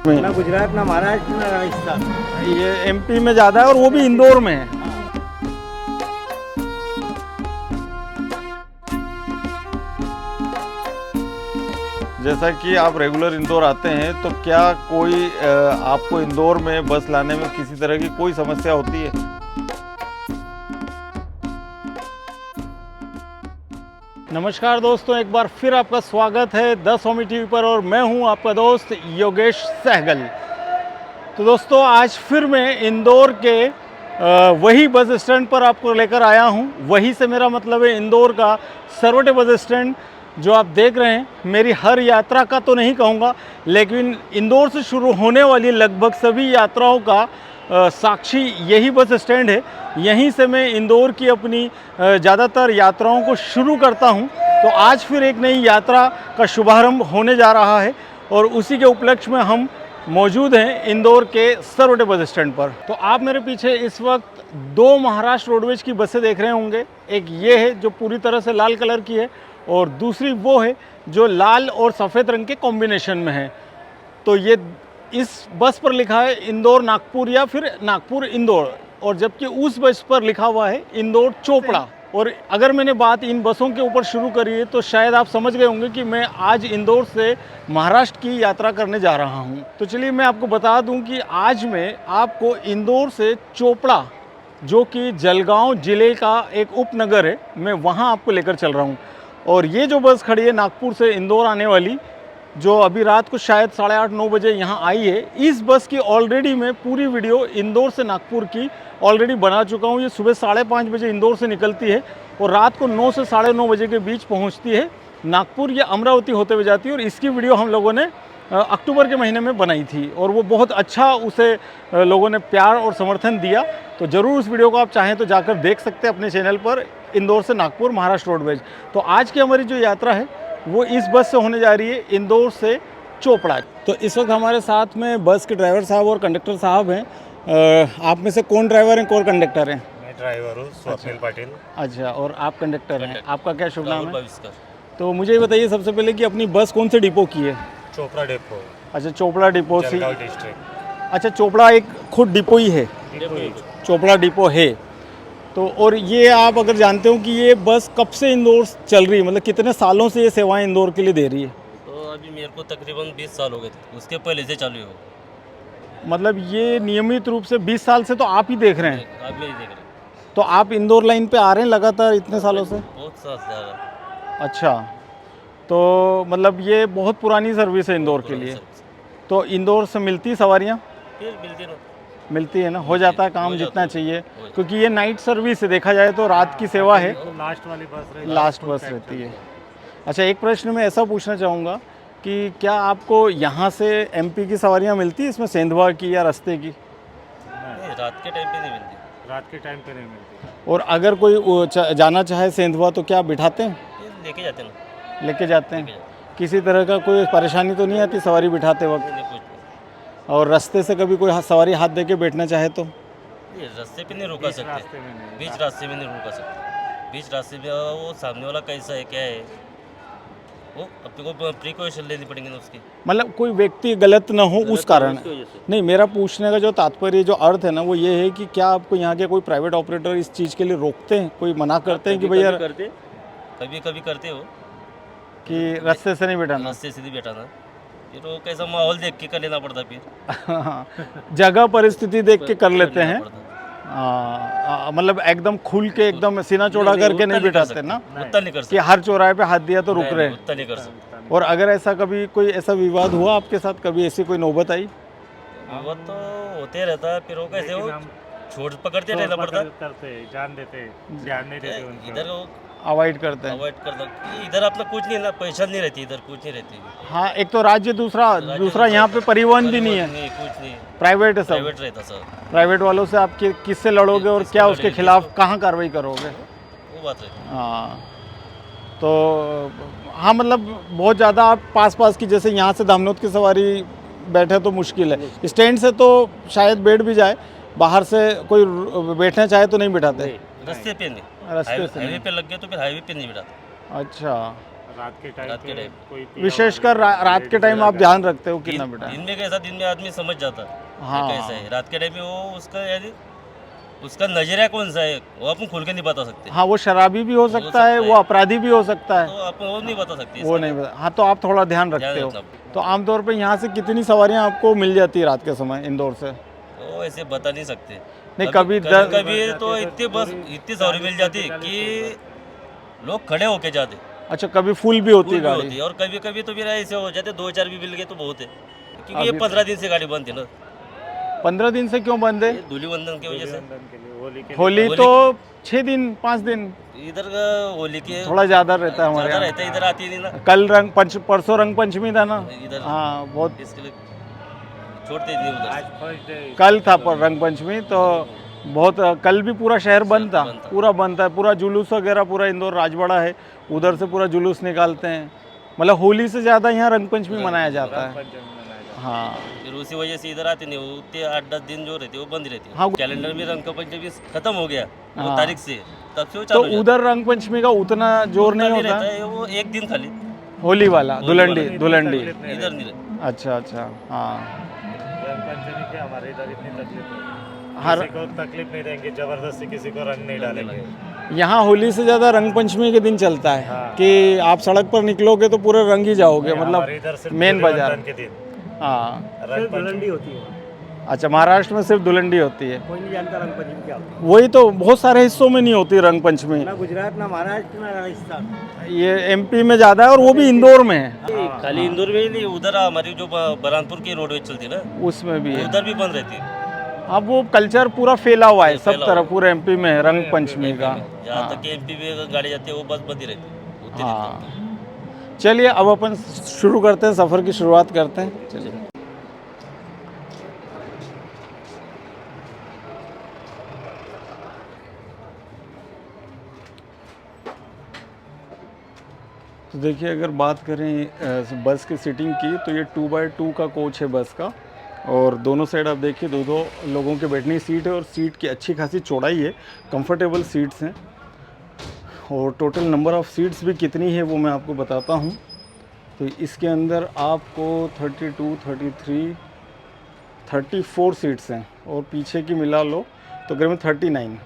ना गुजरात, ना महाराष्ट्र, ना राजस्थान। ये एमपी में ज़्यादा है और वो भी इंदौर में है। जैसा कि आप रेगुलर इंदौर आते हैं तो क्या कोई आपको इंदौर में बस लाने में किसी तरह की कोई समस्या होती है? नमस्कार दोस्तों, एक बार फिर आपका स्वागत है द स्वामी टीवी पर और मैं हूं आपका दोस्त योगेश सहगल। तो दोस्तों आज फिर मैं इंदौर के वही बस स्टैंड पर आपको लेकर आया हूं। वही से मेरा मतलब है इंदौर का सरवटे बस स्टैंड जो आप देख रहे हैं। मेरी हर यात्रा का तो नहीं कहूँगा, लेकिन इंदौर से शुरू होने वाली लगभग सभी यात्राओं का साक्षी यही बस स्टैंड है। यहीं से मैं इंदौर की अपनी ज़्यादातर यात्राओं को शुरू करता हूं। तो आज फिर एक नई यात्रा का शुभारंभ होने जा रहा है और उसी के उपलक्ष्य में हम मौजूद हैं इंदौर के सरवटे बस स्टैंड पर। तो आप मेरे पीछे इस वक्त दो महाराष्ट्र रोडवेज की बसें देख रहे होंगे। एक ये है जो पूरी तरह से लाल कलर की है और दूसरी वो है जो लाल और सफ़ेद रंग के कॉम्बिनेशन में है। तो ये इस बस पर लिखा है इंदौर नागपुर या फिर नागपुर इंदौर, और जबकि उस बस पर लिखा हुआ है इंदौर चोपड़ा। और अगर मैंने बात इन बसों के ऊपर शुरू करी है तो शायद आप समझ गए होंगे कि मैं आज इंदौर से महाराष्ट्र की यात्रा करने जा रहा हूं। तो चलिए मैं आपको बता दूं कि आज मैं आपको इंदौर से चोपड़ा, जो कि जलगांव ज़िले का एक उपनगर है, मैं वहां आपको लेकर चल रहा हूं। और ये जो बस खड़ी है नागपुर से इंदौर आने वाली, जो अभी रात को शायद 8:30-9 बजे यहाँ आई है, इस बस की ऑलरेडी मैं पूरी वीडियो इंदौर से नागपुर की ऑलरेडी बना चुका हूँ। ये सुबह 5:30 बजे इंदौर से निकलती है और रात को 9 से 9:30 बजे के बीच पहुँचती है नागपुर या अमरावती होते हुए जाती है। और इसकी वीडियो हम लोगों ने अक्टूबर के महीने में बनाई थी और वो बहुत अच्छा, उसे लोगों ने प्यार और समर्थन दिया। तो ज़रूर उस वीडियो को आप चाहें तो जाकर देख सकते हैं अपने चैनल पर, इंदौर से नागपुर महाराष्ट्र रोडवेज। तो आज की हमारी जो यात्रा है वो इस बस से होने जा रही है इंदौर से चोपड़ा। तो इस वक्त हमारे साथ में बस के ड्राइवर साहब और कंडक्टर साहब हैं। आप में से कौन ड्राइवर हैं, कौन कंडक्टर हैं? मैं ड्राइवर हूँ, स्वप्निल पाटिल। अच्छा, और आप कंडक्टर हैं। आपका क्या शुभ नाम है? तो मुझे ये बताइए सबसे पहले कि अपनी बस कौन से डिपो की है? चोपड़ा डिपो। अच्छा, चोपड़ा डिपो से। जलगांव डिस्ट्रिक्ट। अच्छा, चोपड़ा एक खुद डिपो ही है? चोपड़ा डिपो है। तो और ये आप अगर जानते हो कि ये बस कब से इंदौर चल रही है, मतलब कितने सालों से ये सेवाएं इंदौर के लिए दे रही है? तो अभी मेरे को तकरीबन 20 साल हो गए थे, उसके पहले से चालू हो। मतलब ये नियमित रूप से 20 साल से तो आप ही देख रहे हैं? आप मेरी देख रहे हैं। तो आप इंदौर लाइन पे आ रहे हैं लगातार इतने सालों से? बहुत साल से आ रहा है। अच्छा, तो मतलब ये बहुत पुरानी सर्विस है इंदौर के लिए। तो इंदौर से मिलती सवारियाँ? फिर मिलती ना, मिलती है ना, हो जाता है काम हो जितना जाता है, चाहिए, हो जाता है। क्योंकि ये नाइट सर्विस है, देखा जाए तो रात की सेवा है, लास्ट वाली बस रही। लास्ट बस रहती है। अच्छा, एक प्रश्न मैं ऐसा पूछना चाहूँगा कि क्या आपको यहाँ से एमपी की सवारियाँ मिलती है, इसमें सेंधवा की या रास्ते की? नहीं, रात के टाइम पे नहीं मिलती। रात के टाइम पे नहीं मिलती। और अगर कोई जाना चाहे सेंधवा तो क्या बिठाते हैं? फिर लेके जाते ना, लेके जाते हैं? लेके जाते। किसी तरह का कोई परेशानी तो नहीं आती सवारी बिठाते वक्त? नहीं, कुछ नहीं। और रास्ते से कभी कोई सवारी हाथ दे के बैठना चाहे तो? ये रास्ते पे नहीं रुका रास्ते सकते, में नहीं। बीच रास्ते में नहीं रुका सकते। बीच रास्ते में वो सामने वाला कैसा है, क्या है, वो अपने को प्रिकॉशन लेनी पड़ेंगे ना उसकी। मतलब कोई व्यक्ति गलत ना हो उस कारण? उसकी वजह से। नहीं, मेरा पूछने का जो तात्पर्य, जो अर्थ है ना, वो ये है कि क्या आपको यहाँ के कोई प्राइवेट ऑपरेटर इस चीज़ के लिए रोकते हैं, कोई मना करते हैं कि भैया कभी कभी करते हो कि रास्ते से नहीं बैठाना? रास्ते से नहीं बैठाना, फिर वो कैसा माहौल देख के कर लेना पड़ता फिर। जगह परिस्थिति देख के कर लेते लेना हैं। पड़ता। मतलब एकदम खुल के, एकदम सीना चौड़ा करके नहीं बैठाते ना, उतना नहीं कर कि सकते। हर चौराहे पे हाथ दिया तो रुक नहीं, रहे। उतना नहीं कर सकते। और अगर ऐसा कभी कोई ऐसा विवाद हुआ आपके साथ, कभी ऐसी कोई नौबत आई? वो तो होते रहता है, फिर वो कैसे हो छोड़ पकड़ते रहना पड़ता है। करते जान देते, ध्यान नहीं देते उनको। इधर वो अवॉइड करते हैं? अवॉइड कर दो। इधर अपना कुछ नहीं ना, पहचान नहीं रहती, इधर कुछ नहीं रहती। हाँ, एक तो राज्य, दूसरा यहाँ पे परिवहन भी नहीं है, नहीं, कुछ नहीं, प्राइवेट है सब। प्राइवेट रहता सर। प्राइवेट वालों से आप किससे लड़ोगे और क्या उसके खिलाफ कहाँ कार्रवाई करोगे? वो बात है। हाँ, तो हाँ, मतलब बहुत ज़्यादा आप पास की, जैसे यहाँ से धामनोद की सवारी बैठे तो मुश्किल है, स्टैंड से तो शायद बैठ भी जाए, बाहर से कोई बैठना चाहे तो नहीं बैठाते? रास्ते पे नहीं, रास्ते से हाईवे नहीं। पे लग गए तो फिर हाईवे पे नहीं बैठाते। अच्छा, रात के टाइम रात के पे टाइम। कोई पिया विशेषकर हुआ रात के टाइम आप ध्यान रखते हो कितना बेटा? दिन में कैसा, दिन में आदमी समझ जाता है हाँ। कैसा है। रात के टाइम में वो उसका यानी उसका नजरिया कौन सा है वो अपन खुल के नहीं बता सकते। हाँ, वो शराबी भी हो सकता है, वो अपराधी भी हो सकता है, तो अपन वो नहीं बता सकते। वो नहीं बता। हाँ, तो आप थोड़ा ध्यान रखते ध्यान हो। रखना। तो आमतौर पे यहाँ से कितनी सवारियाँ आपको मिल जाती है रात के समय इंदौर से? तो ऐसे बता नहीं सकते। नहीं, कभी कभी कभी, 10 कभी तो इतनी सवारी मिल जाती कि लोग खड़े होके जाते। अच्छा, कभी फुल भी होती फुल है भी गाड़ी? होती है और कभी कभी तो मेरा ऐसे हो जाते 2-4 भी मिल गए तो बहुत है, क्योंकि ये अभी 15 दिन से गाड़ी बंद थी ना। 15 दिन से क्यों बंद है? ये धूलिवंदन की वजह से। बंधन के लिए, होली के होली होली तो 6 दिन 5 दिन इधर का होली के थोड़ा ज़्यादा रहता है हमारे ज्यादा यहाँ। रहता है, इधर आती नहीं ना कल परसों रंग पंचमी था ना? इधर। हाँ, बहुत इसके लिए छोड़ते नहीं उधर आज से। फर्स्ट डे कल था पर रंग पंचमी, तो बहुत कल भी पूरा शहर बंद था, बंद था। पूरा बंद था। पूरा जुलूस वगैरह, पूरा इंदौर राजवाड़ा है, उधर से पूरा जुलूस निकालते हैं। मतलब होली से ज़्यादा यहाँ रंग पंचमी मनाया जाता है। पंचमी मनाया जाता हाँ फिर उसी वजह से इधर आते नहीं, उतने 8-10 दिन जो रहते वो बंद रहते। हाँ। कैलेंडर में रंग पंचमी खत्म हो गया वो हाँ। तारीख से, तब से वो तो चालू हो जाता उधर रंग पंचमी का उतना जोर है। नहीं रहता होता? है वो एक दिन खाली, होली वाला होली दुलंडी वाला। है। दुलंडी। तकलीफ नहीं इधर रहती। नहीं रहता। अच्छा अच्छा, हाँ। रंग पंचमी के हमारे इधर इतनी तकलीफ नहीं। हर किसी को तकलीफ नहीं देंगे, जबरदस्ती किसी को रंग नहीं डालेंगे। यहाँ होली से ज़्यादा रंग पंचमी के दिन चलता है हाँ। कि आप सड़क पर निकलोगे तो पूरे रंग ही जाओगे, हमारे इधर मतलब सिर्फ मेन बाजार। धूलिवंदन के दिन हाँ। रंग पंचमी होती है, अच्छा, महाराष्ट्र में सिर्फ दुलंडी होती है? कोई नहीं जानता रंग पंचमी क्या होती वही तो, बहुत सारे हिस्सों में नहीं होती रंग पंचमी। है। ना गुजरात, ना महाराष्ट्र, ना राजस्थान। ये एमपी में ज़्यादा है और वो भी इंदौर में है, खाली इंदौर में ही नहीं, उधर हमारी जो बरहानपुर की रोडवेज चलती है ना, उसमें भी है। उधर भी बंद रहती है। अब वो कल्चर पूरा फैला हुआ है सब फैला तरफ, हुआ है। पूरे एमपी में है रंग पंचमी का। जहाँ हाँ। तक कि एमपी में अगर गाड़ी जाती है वो बस बंद ही रहती है उतने दिन हाँ, तक। चलिए अब अपन शुरू करते हैं, सफ़र की शुरुआत करते हैं। चलिए। तो देखिए, अगर बात करें बस की सीटिंग की तो ये 2x2 का कोच है बस का, और दोनों साइड आप देखिए दो दो लोगों के बैठने की सीट है, और सीट की अच्छी खासी चौड़ाई है, कंफर्टेबल सीट्स हैं। और टोटल नंबर ऑफ़ सीट्स भी कितनी है वो मैं आपको बताता हूँ। तो इसके अंदर आपको 32, 33, 34 सीट्स हैं, और पीछे की मिला लो तो करीबन 39,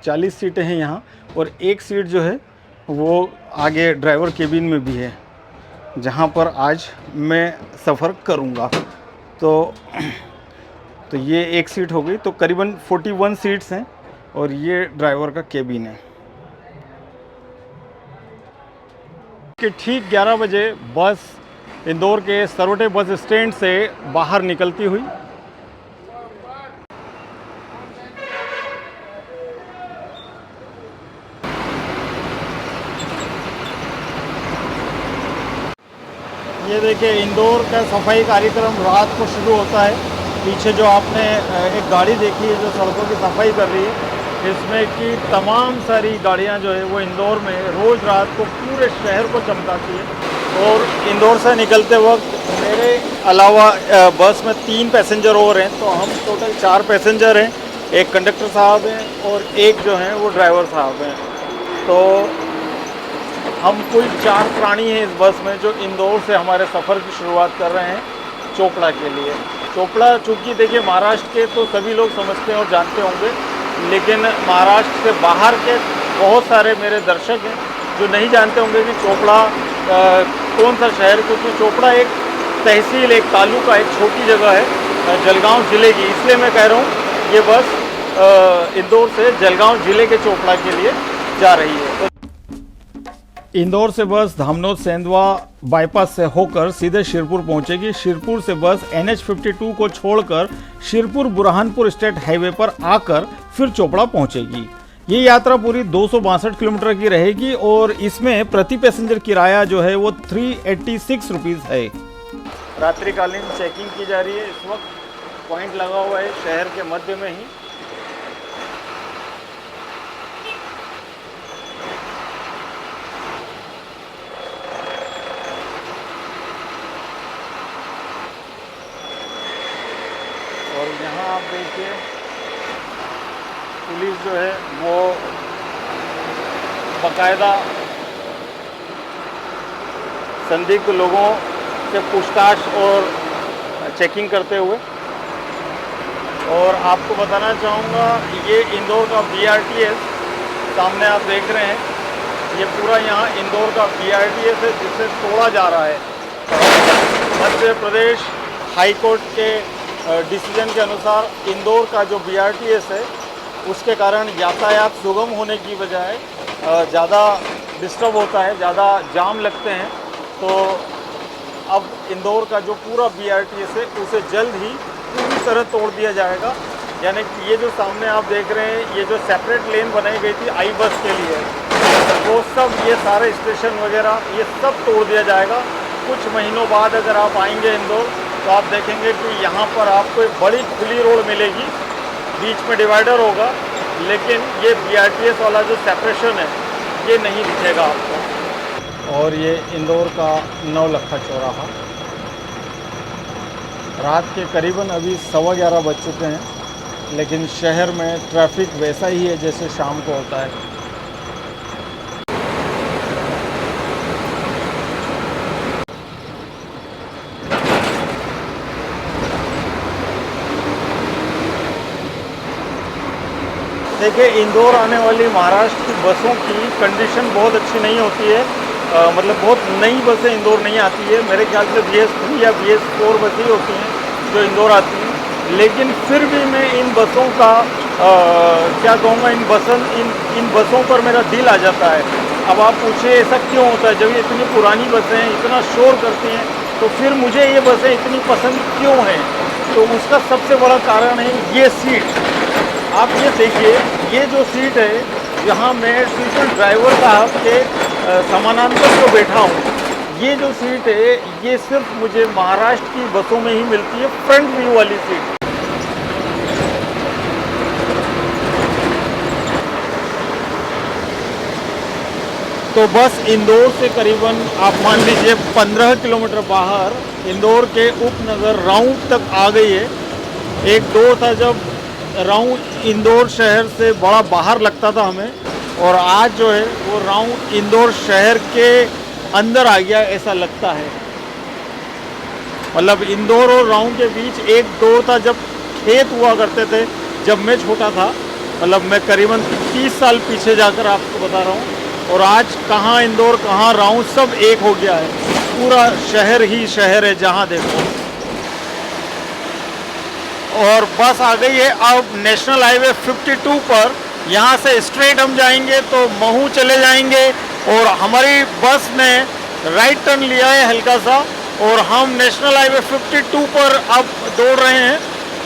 40 सीटें हैं यहाँ। और एक सीट जो है वो आगे ड्राइवर केबिन में भी है, जहाँ पर आज मैं सफ़र करूँगा। तो ये एक सीट हो गई, तो करीबन 41 सीट्स हैं, और ये ड्राइवर का केबिन है। कि ठीक 11 बजे बस इंदौर के सरवटे बस स्टैंड से बाहर निकलती हुई ये देखिए, इंदौर का सफाई कार्यक्रम रात को शुरू होता है। पीछे जो आपने एक गाड़ी देखी है जो सड़कों की सफाई कर रही है, इसमें कि तमाम सारी गाड़ियां जो है वो इंदौर में रोज़ रात को पूरे शहर को चमकाती है। और इंदौर से निकलते वक्त मेरे अलावा बस में 3 पैसेंजर और हैं, तो हम टोटल 4 पैसेंजर हैं। एक कंडक्टर साहब हैं और एक जो हैं वो ड्राइवर साहब हैं। तो हम कुल 4 प्राणी हैं इस बस में जो इंदौर से हमारे सफ़र की शुरुआत कर रहे हैं चोपड़ा के लिए। चोपड़ा चूँकि देखिए महाराष्ट्र के तो सभी लोग समझते हैं और जानते होंगे, लेकिन महाराष्ट्र से बाहर के बहुत सारे मेरे दर्शक हैं जो नहीं जानते होंगे कि चोपड़ा कौन सा शहर, क्योंकि चोपड़ा एक तहसील, एक तालुका, एक छोटी जगह है जलगांव ज़िले की। इसलिए मैं कह रहा हूँ ये बस इंदौर से जलगांव ज़िले के चोपड़ा के लिए जा रही है। इंदौर से बस धामनोद सेंधवा बाईपास से होकर सीधे शिरपुर पहुंचेगी। शिरपुर से बस NH52 को छोड़कर शिरपुर बुरहानपुर स्टेट हाईवे पर आकर फिर चोपड़ा पहुंचेगी। ये यात्रा पूरी 262 किलोमीटर की रहेगी, और इसमें प्रति पैसेंजर किराया जो है वो 386 रुपीज़ है। रात्रिकालीन चेकिंग की जा रही है। इस वक्त पॉइंट लगा हुआ है शहर के मध्य में ही। और यहाँ आप देखिए पुलिस जो है वो बाकायदा संदिग्ध लोगों से पूछताछ और चेकिंग करते हुए। और आपको बताना चाहूँगा ये इंदौर का BRTS सामने आप देख रहे हैं, ये पूरा यहाँ इंदौर का BRTS है जिसे तोड़ा जा रहा है। मध्य प्रदेश हाई कोर्ट के डिसीजन के अनुसार इंदौर का जो BRTS है उसके कारण यातायात सुगम होने की बजाय ज़्यादा डिस्टर्ब होता है, ज़्यादा जाम लगते हैं। तो अब इंदौर का जो पूरा BRTS है उसे जल्द ही पूरी तरह तोड़ दिया जाएगा। यानी कि ये जो सामने आप देख रहे हैं, ये जो सेपरेट लेन बनाई गई थी आई बस के लिए, वो सब ये सारे स्टेशन वगैरह ये सब तोड़ दिया जाएगा। कुछ महीनों बाद अगर आप आएंगे इंदौर तो आप देखेंगे कि यहाँ पर आपको एक बड़ी खुली रोड मिलेगी, बीच में डिवाइडर होगा, लेकिन ये BRTS वाला जो सेपरेशन है ये नहीं दिखेगा आपको। और ये इंदौर का नौलखा चौराहा, रात के करीबन अभी 11:15 बज चुके हैं, लेकिन शहर में ट्रैफिक वैसा ही है जैसे शाम को होता है। देखिए, इंदौर आने वाली महाराष्ट्र की बसों की कंडीशन बहुत अच्छी नहीं होती है। मतलब बहुत नई बसें इंदौर नहीं आती है। मेरे ख्याल से BS3 या BS4 बसें ही होती हैं जो इंदौर आती हैं। लेकिन फिर भी मैं इन बसों का क्या कहूँगा, इन बसों पर मेरा दिल आ जाता है। अब आप पूछिए ऐसा क्यों होता है, जब ये इतनी पुरानी बसें हैं, इतना शोर करती हैं, तो फिर मुझे ये बसें इतनी पसंद क्यों हैं? तो उसका सबसे बड़ा कारण है ये सीट। आप ये देखिए, ये जो सीट है, यहाँ मैं बिल्कुल ड्राइवर साहब के समानांतर जो बैठा हूँ, ये जो सीट है ये सिर्फ मुझे महाराष्ट्र की बसों में ही मिलती है, फ्रंट व्यू वाली सीट। तो बस इंदौर से करीबन आप मान लीजिए 15 किलोमीटर बाहर इंदौर के उपनगर राउंड तक आ गई है। एक दौर था जब राउंड इंदौर शहर से बड़ा बाहर लगता था हमें, और आज जो है वो राउंड इंदौर शहर के अंदर आ गया ऐसा लगता है। मतलब इंदौर और राउंड के बीच एक दौर था जब खेत हुआ करते थे, जब मैं छोटा था, मतलब मैं करीबन 30 साल पीछे जाकर आपको बता रहा हूँ। और आज कहाँ इंदौर कहाँ राउंड सब एक हो गया है, पूरा शहर ही शहर है जहाँ देखो। और बस आ गई है अब नेशनल हाईवे 52 पर। यहाँ से स्ट्रेट हम जाएंगे तो महू चले जाएंगे, और हमारी बस ने राइट टर्न लिया है हल्का सा, और हम नेशनल हाईवे 52 पर अब दौड़ रहे हैं।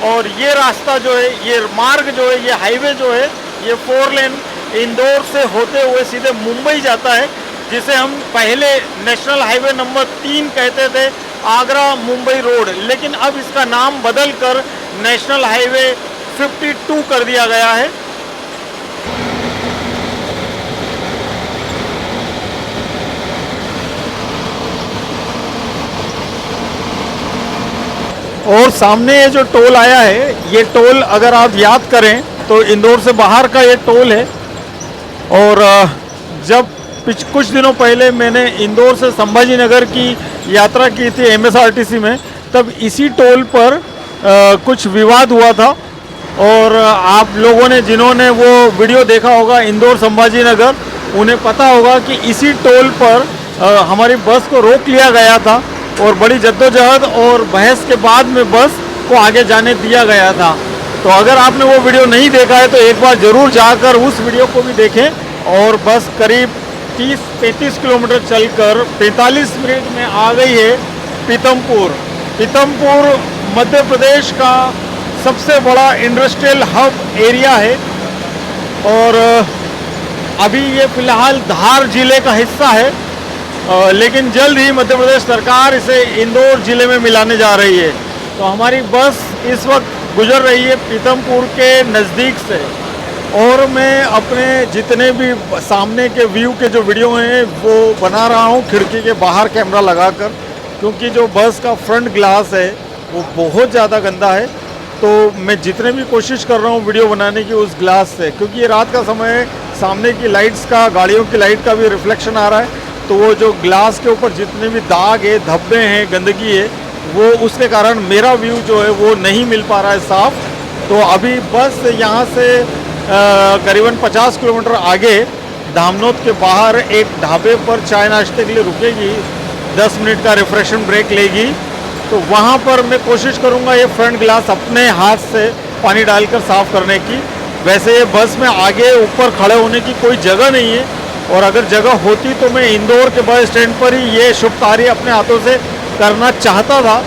और ये रास्ता जो है, ये मार्ग जो है, ये हाईवे जो है, ये 4 लेन इंदौर से होते हुए सीधे मुंबई जाता है, जिसे हम पहले नेशनल हाईवे नंबर 3 कहते थे, आगरा मुंबई रोड। लेकिन अब इसका नाम बदल कर नेशनल हाईवे 52 कर दिया गया है। और सामने ये जो टोल आया है, ये टोल अगर आप याद करें तो इंदौर से बाहर का ये टोल है। और जब कुछ दिनों पहले मैंने इंदौर से संभाजी नगर की यात्रा की थी MSRTC में, तब इसी टोल पर कुछ विवाद हुआ था। और आप लोगों ने जिन्होंने वो वीडियो देखा होगा इंदौर संभाजी नगर, उन्हें पता होगा कि इसी टोल पर हमारी बस को रोक लिया गया था, और बड़ी जद्दोजहद और बहस के बाद में बस को आगे जाने दिया गया था। तो अगर आपने वो वीडियो नहीं देखा है तो एक बार ज़रूर जाकर उस वीडियो को भी देखें। और बस करीब 30-35 किलोमीटर चलकर 45 मिनट में आ गई है पीतमपुर। पीतमपुर मध्य प्रदेश का सबसे बड़ा इंडस्ट्रियल हब एरिया है, और अभी ये फ़िलहाल धार ज़िले का हिस्सा है, लेकिन जल्द ही मध्य प्रदेश सरकार इसे इंदौर ज़िले में मिलाने जा रही है। तो हमारी बस इस वक्त गुजर रही है पीतमपुर के नज़दीक से, और मैं अपने जितने भी सामने के व्यू के जो वीडियो हैं वो बना रहा हूँ खिड़की के बाहर कैमरा लगाकर, क्योंकि जो बस का फ्रंट ग्लास है वो बहुत ज़्यादा गंदा है। तो मैं जितने भी कोशिश कर रहा हूँ वीडियो बनाने की उस ग्लास से, क्योंकि ये रात का समय है, सामने की लाइट्स का, गाड़ियों की लाइट का भी रिफ्लेक्शन आ रहा है, तो वो जो ग्लास के ऊपर जितने भी दाग है, धब्बे हैं, गंदगी है, वो उसके कारण मेरा व्यू जो है वो नहीं मिल पा रहा है साफ। तो अभी बस यहाँ से करीबन 50 किलोमीटर आगे धामनोद के बाहर एक ढाबे पर चाय नाश्ते के लिए रुकेगी, 10 मिनट का रिफ्रेशमेंट ब्रेक लेगी। तो वहाँ पर मैं कोशिश करूँगा ये फ्रंट ग्लास अपने हाथ से पानी डालकर साफ़ करने की। वैसे ये बस में आगे ऊपर खड़े होने की कोई जगह नहीं है, और अगर जगह होती तो मैं इंदौर के बस स्टैंड पर ही ये शुभ कार्य अपने हाथों से करना चाहता था।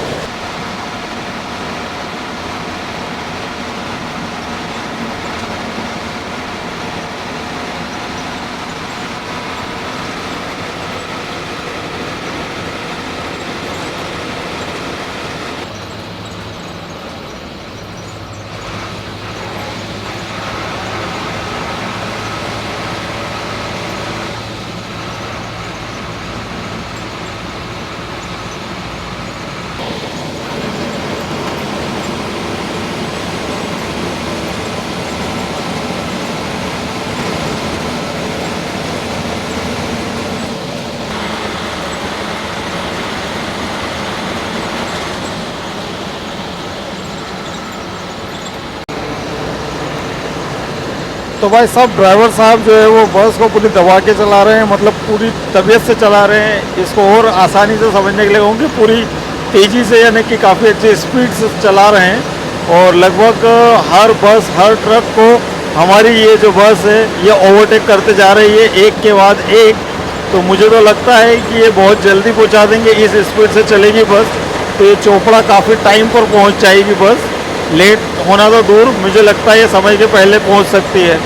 तो भाई सब ड्राइवर साहब जो है वो बस को पूरी दबा के चला रहे हैं, मतलब पूरी तबीयत से चला रहे हैं। इसको और आसानी से समझने के लिए कहूँ कि पूरी तेज़ी से, यानी कि काफ़ी अच्छी स्पीड से चला रहे हैं। और लगभग हर बस, हर ट्रक को हमारी ये जो बस है ये ओवरटेक करते जा रही है, एक के बाद एक। तो मुझे तो लगता है कि ये बहुत जल्दी पहुँचा देंगे, इस स्पीड से चलेगी बस। तो ये चोपड़ा काफ़ी टाइम पर पहुँच जाएगी बस। लेट होना तो दूर, मुझे लगता है ये समय के पहले पहुंच सकती है।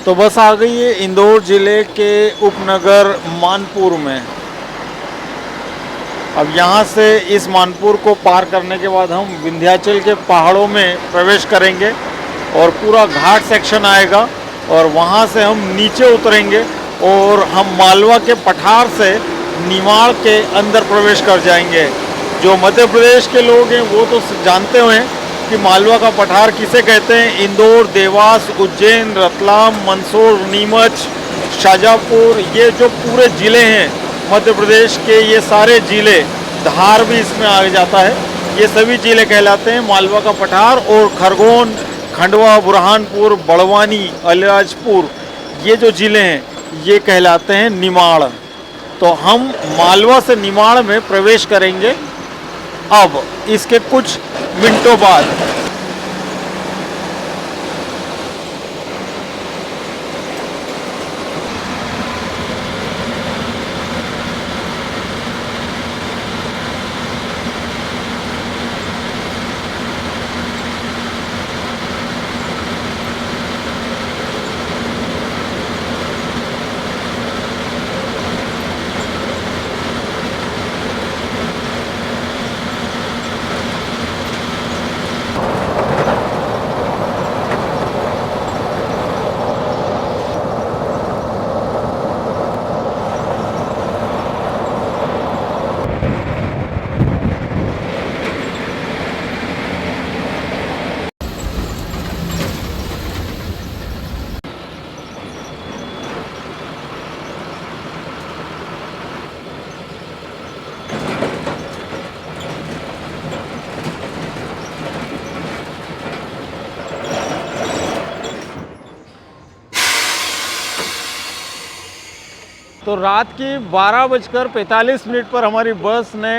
तो बस आ गई है इंदौर ज़िले के उपनगर मानपुर में। अब यहाँ से इस मानपुर को पार करने के बाद हम विंध्याचल के पहाड़ों में प्रवेश करेंगे और पूरा घाट सेक्शन आएगा, और वहाँ से हम नीचे उतरेंगे और हम मालवा के पठार से निमाड़ के अंदर प्रवेश कर जाएंगे। जो मध्य प्रदेश के लोग हैं वो तो जानते हुए कि मालवा का पठार किसे कहते हैं। इंदौर, देवास, उज्जैन, रतलाम, मंदसौर, नीमच, शाजापुर, ये जो पूरे ज़िले हैं मध्य प्रदेश के, ये सारे ज़िले, धार भी इसमें आ जाता है, ये सभी ज़िले कहलाते हैं मालवा का पठार। और खरगोन, खंडवा, बुरहानपुर, बड़वानी, अलीराजपुर, ये जो ज़िले हैं ये कहलाते हैं निमाड़। तो हम मालवा से निमाड़ में प्रवेश करेंगे अब इसके कुछ मिनटों बाद। तो रात की 12:45 पर हमारी बस ने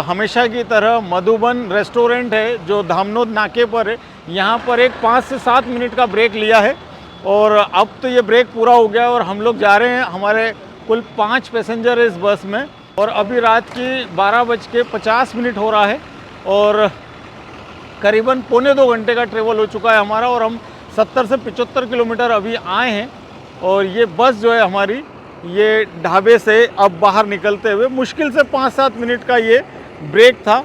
हमेशा की तरह मधुबन रेस्टोरेंट है जो धामनोद नाके पर है, यहाँ पर एक 5 से 7 मिनट का ब्रेक लिया है। और अब तो ये ब्रेक पूरा हो गया और हम लोग जा रहे हैं। हमारे कुल 5 पैसेंजर है इस बस में, और अभी रात की 12:50 हो रहा है और करीबन पौने 2 घंटे का ट्रेवल हो चुका है हमारा, और हम 70 से 75 किलोमीटर अभी आए हैं। और ये बस जो है हमारी, ये ढाबे से अब बाहर निकलते हुए मुश्किल से 5-7 मिनट का ये ब्रेक था।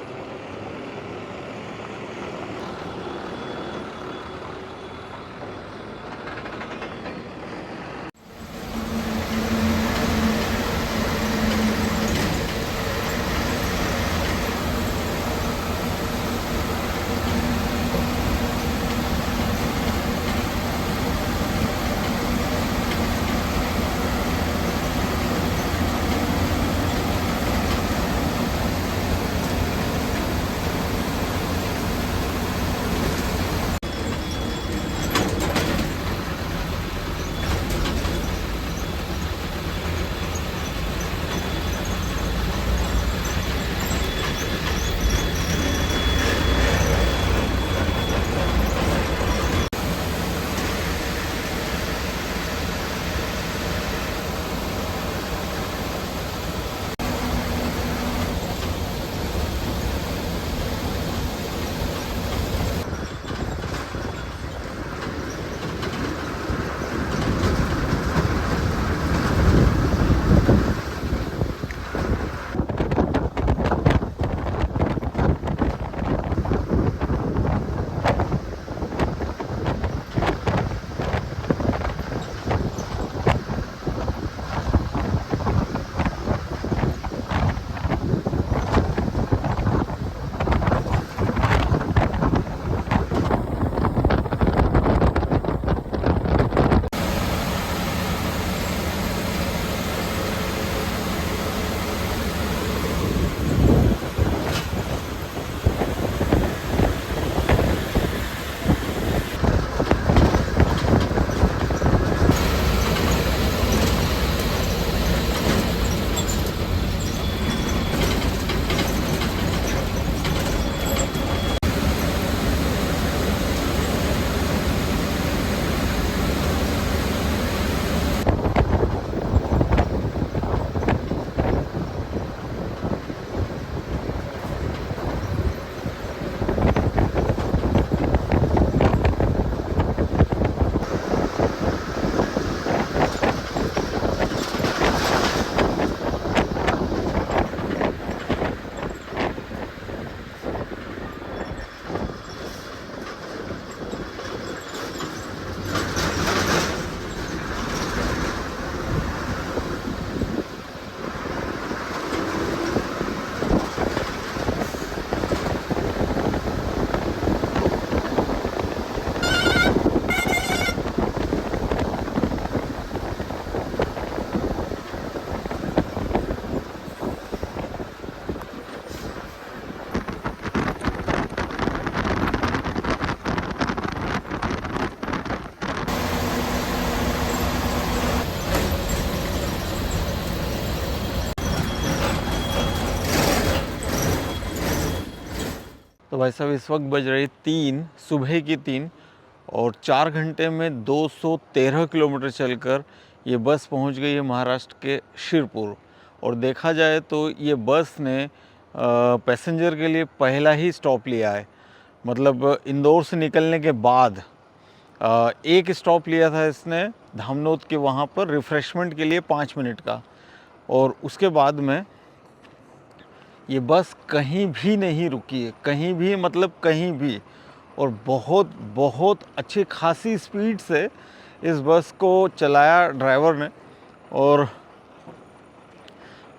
तो भाई साहब इस वक्त बज रही 3 सुबह की 3 और 4 घंटे में 213 किलोमीटर चलकर ये बस पहुंच गई है महाराष्ट्र के शिरपुर। और देखा जाए तो ये बस ने पैसेंजर के लिए पहला ही स्टॉप लिया है। मतलब इंदौर से निकलने के बाद एक स्टॉप लिया था इसने धामनोद के वहाँ पर रिफ़्रेशमेंट के लिए 5 मिनट का, और उसके बाद में ये बस कहीं भी नहीं रुकी है, कहीं भी, मतलब कहीं भी। और बहुत बहुत अच्छी खासी स्पीड से इस बस को चलाया ड्राइवर ने, और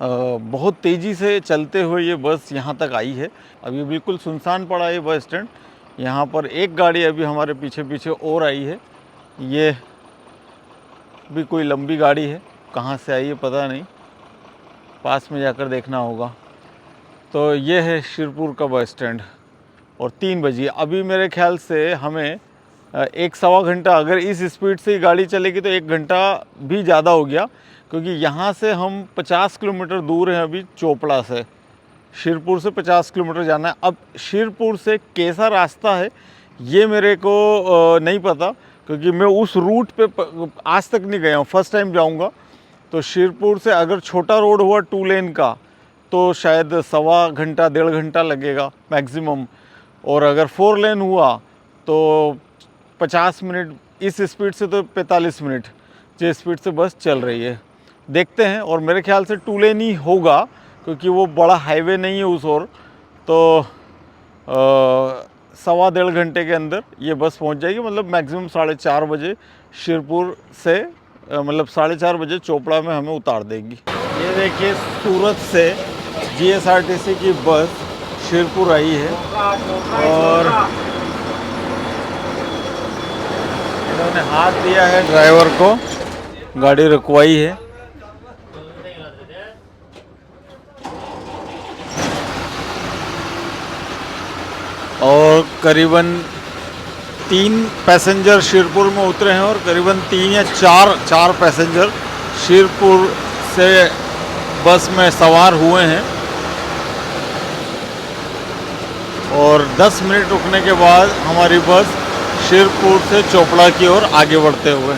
बहुत तेज़ी से चलते हुए ये बस यहाँ तक आई है। अभी बिल्कुल सुनसान पड़ा है बस स्टैंड। यहाँ पर एक गाड़ी अभी हमारे पीछे पीछे और आई है, ये भी कोई लंबी गाड़ी है, कहाँ से आई है पता नहीं, पास में जाकर देखना होगा। तो ये है शिरपुर का बस स्टैंड और 3 बजे। अभी मेरे ख्याल से हमें 1-1.25 घंटा, अगर इस स्पीड से ही गाड़ी चलेगी तो 1 घंटा भी ज़्यादा हो गया, क्योंकि यहाँ से हम 50 किलोमीटर दूर हैं अभी चोपड़ा से। शिरपुर से 50 किलोमीटर जाना है। अब शिरपुर से कैसा रास्ता है ये मेरे को नहीं पता, क्योंकि मैं उस रूट पे आज तक नहीं गया हूँ, फर्स्ट टाइम जाऊँगा। तो शिरपुर से अगर छोटा रोड हुआ 2 लेन का तो शायद 1.25 घंटा 1.5 घंटा लगेगा मैक्सिमम, और अगर 4 लेन हुआ तो 50 मिनट, इस स्पीड से तो 45 मिनट जिस स्पीड से बस चल रही है। देखते हैं, और मेरे ख्याल से 2 लेन ही होगा, क्योंकि वो बड़ा हाईवे नहीं है उस ओर। तो 1.25 घंटे के अंदर ये बस पहुंच जाएगी, मतलब मैक्सिमम 4:30 बजे शिरपुर से, मतलब 4:30 बजे चोपड़ा में हमें उतार देगी। ये देखिए सूरत से GSRTC की बस शिरपुर आई है, और इन्होंने हाथ दिया है ड्राइवर को, गाड़ी रुकवाई है। और करीबन 3 पैसेंजर शिरपुर में उतरे हैं, और करीबन 3 या 4 पैसेंजर शिरपुर से बस में सवार हुए हैं। और 10 मिनट रुकने के बाद हमारी बस शिरपुर से चोपड़ा की ओर आगे बढ़ते हुए।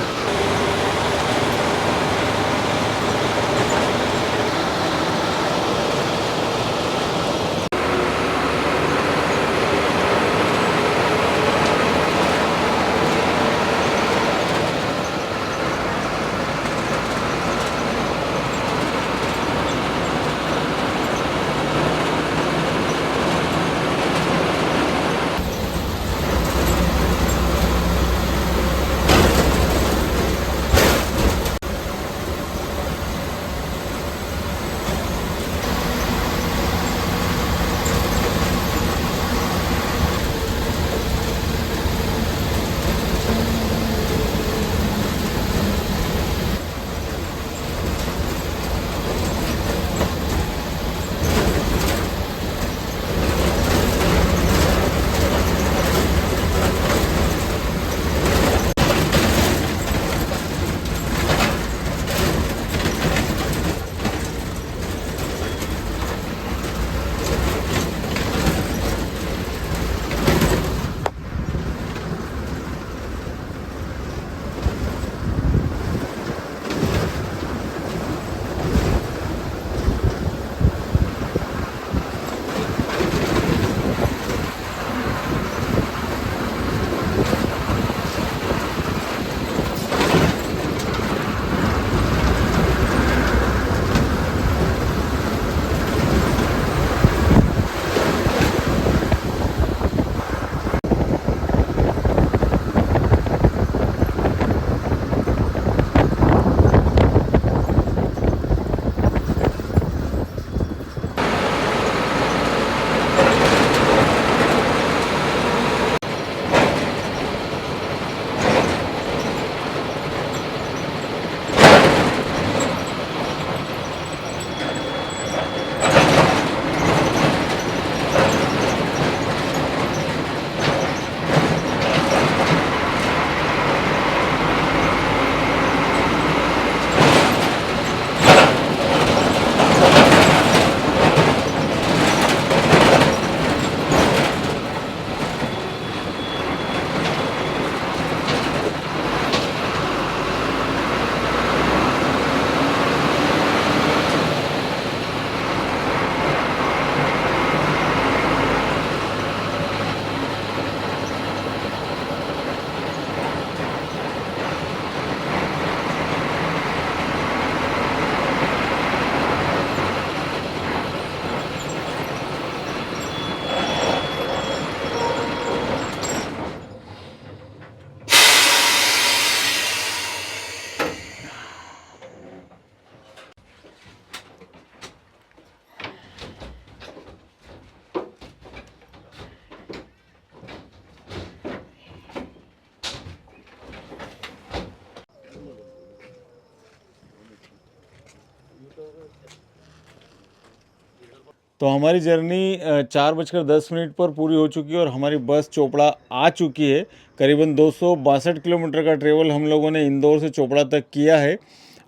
तो हमारी जर्नी 4:10 पर पूरी हो चुकी है और हमारी बस चोपड़ा आ चुकी है। करीबन 262 किलोमीटर का ट्रेवल हम लोगों ने इंदौर से चोपड़ा तक किया है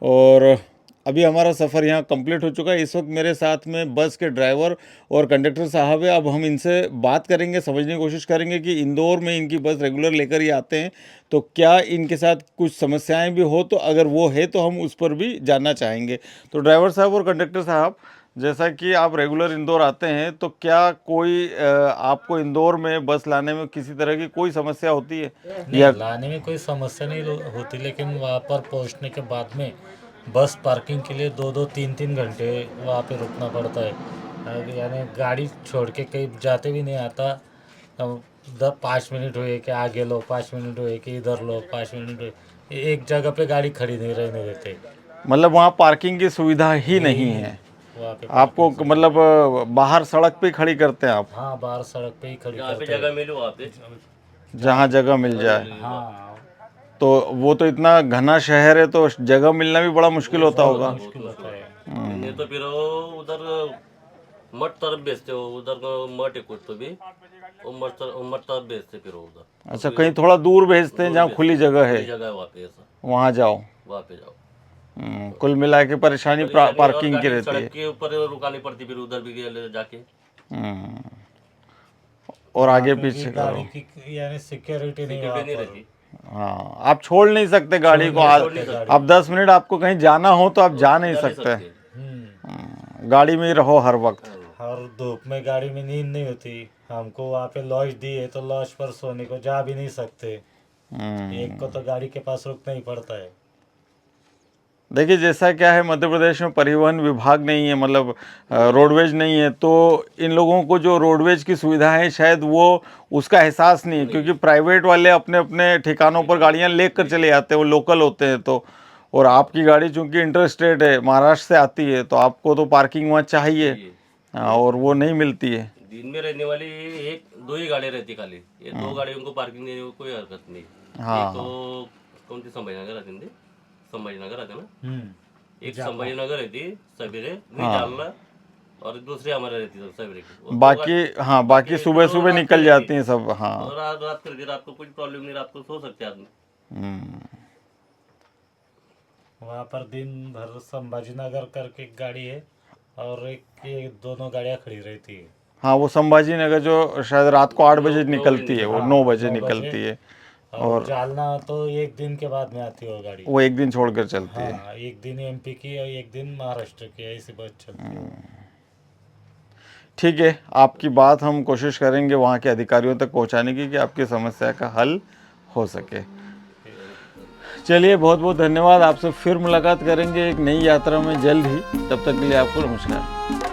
और अभी हमारा सफ़र यहाँ कंप्लीट हो चुका है। इस वक्त मेरे साथ में बस के ड्राइवर और कंडक्टर साहब है। अब हम इनसे बात करेंगे, समझने की कोशिश करेंगे कि इंदौर में इनकी बस रेगुलर लेकर ही आते हैं, तो क्या इनके साथ कुछ समस्याएं भी हो, तो अगर वो है तो हम उस पर भी जानना चाहेंगे। तो ड्राइवर साहब और कंडक्टर साहब, जैसा कि आप रेगुलर इंदौर आते हैं, तो क्या कोई आपको इंदौर में बस लाने में किसी तरह की कोई समस्या होती है? नहीं, लाने में कोई समस्या नहीं होती, लेकिन वहाँ पर पहुँचने के बाद में बस पार्किंग के लिए 2-2, 3-3 घंटे वहाँ पे रुकना पड़ता है। यानी गाड़ी छोड़ के कहीं जाते भी नहीं आता। 5 मिनट हुए कि आगे लो, 5 मिनट हुए कि इधर लो, 5 मिनट हुए, एक जगह पे गाड़ी खड़ी नहीं रहने देते। मतलब वहाँ पार्किंग की सुविधा ही नहीं है वहाँ पे आपको, मतलब बाहर सड़क पे खड़ी करते हैं आप? हाँ, बाहर सड़क पे ही खड़ी जहाँ पे करते हैं। जगह मिले वहाँ पे। जहाँ जगह मिल जाए। हाँ, तो वो तो इतना घना शहर है तो जगह मिलना भी बड़ा मुश्किल होता होगा। मुश्किल होता है। नहीं तो फिर वो उधर मठ तरफ बेचते हो, उधर को मठ है कुछ तो भी, वो मठ तरफ बेचते फिर वो उधर। अच्छा, कहीं थोड़ा दूर भेजते हैं जहाँ खुली जगह है, जगह है वहाँ पे, ऐसा वहाँ जाओ। वहाँ पे जाओ। कुल मिला के परेशानी पार्किंग की गाड़ी रहती है। सड़क के ऊपर रुकानी पड़ती फिर उधर भी जाके। और आगे क्योंकि पीछे गाड़ी करो। की यानी सिक्योरिटी नहीं सिक्योरिटी नहीं वहाँ रहती। हाँ, आप छोड़ नहीं सकते गाड़ी को। छोड़ नहीं सकते। अब 10 मिनट आपको कहीं जाना हो तो आप जा नहीं सकते। पर। गाड़ी में ही रहो हर वक्त। और धूप में गाड़ी में नींद नहीं होती। हमको वहाँ पे लॉज दी है तो लॉज पर सोने को जा भी नहीं सकते। एक को तो गाड़ी के पास रुकना ही पड़ता है। देखिए, जैसा क्या है, मध्य प्रदेश में परिवहन विभाग नहीं है, मतलब रोडवेज नहीं है, तो इन लोगों को जो रोडवेज की सुविधा है शायद वो उसका एहसास नहीं है, क्योंकि प्राइवेट वाले अपने अपने ठिकानों पर गाड़ियां लेकर चले जाते हैं, वो लोकल होते हैं। तो और आपकी गाड़ी चूंकि इंटर स्टेट है, महाराष्ट्र से आती है, तो आपको तो पार्किंग वहाँ चाहिए। और वो नहीं मिलती है। दिन में रहने वाली एक दो ही गाड़ी रहती खाली, ये दो गाड़ियों को पार्किंग देने में कोई हरकत नहीं। एक तो कौन सी संभाजीनगर आती है, संभाजीनगर आते ना, एक संभाजीनगर रहती सवेरे निकालना, और दूसरी हमारे रहती है सवेरे की। बाकी हाँ, बाकी सुबह सुबह निकल जाती हैं सब। हाँ, और रात करके, रात को कोई प्रॉब्लम नहीं, रात को सो सकते आदमी। वहाँ पर दिन भर संभाजीनगर करके एक गाड़ी है और एक दोनों गाड़ियाँ खड़ी रहती है। हाँ, वो संभाजी नगर जो शायद रात को 8 बजे निकलती है, वो 9 बजे 9 निकलती है। और जालना तो एक दिन के बाद में आती है वो गाड़ी। वो एक दिन छोड़कर चलती है। हाँ, एक दिन एमपी की और एक दिन महाराष्ट्र की, ऐसी बस चलती है। ठीक है, आपकी बात हम कोशिश करेंगे वहाँ के अधिकारियों तक पहुँचाने की कि आपकी समस्या का हल हो सके। चलिए, बहुत बहुत धन्यवाद। आपसे फिर मुलाकात करेंगे एक नई यात्रा में जल्द ही। तब तक के लिए आपको नमस्कार।